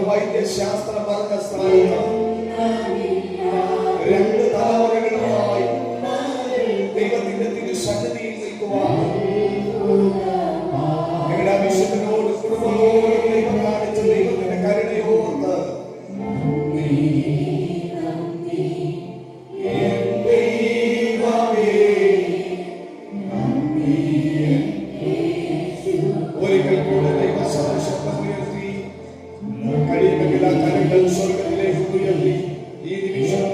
വൈദ്യശാസ്ത്ര പഠന സ്ഥാനത്ത് 2 തലമുറകളുമായി ദൈവത്തിന്റെ തിരുസന്നിധിയിൽ നിൽക്കുവാൻ ഞങ്ങളുടെ വിശുദ്ധനോട് കുടുംബത്തോടും ദൈവം കാണിച്ച ദൈവത്തിന്റെ കരുണയോർത്ത് ഒരിക്കൽ കൂടെ ദൈവശബ്ദം ഉയർത്തി കഴിയുമെങ്കിൽ ആ കരങ്ങൾ സ്വർഗത്തിലേക്ക് ഉയർത്തി ഈ നിമിഷം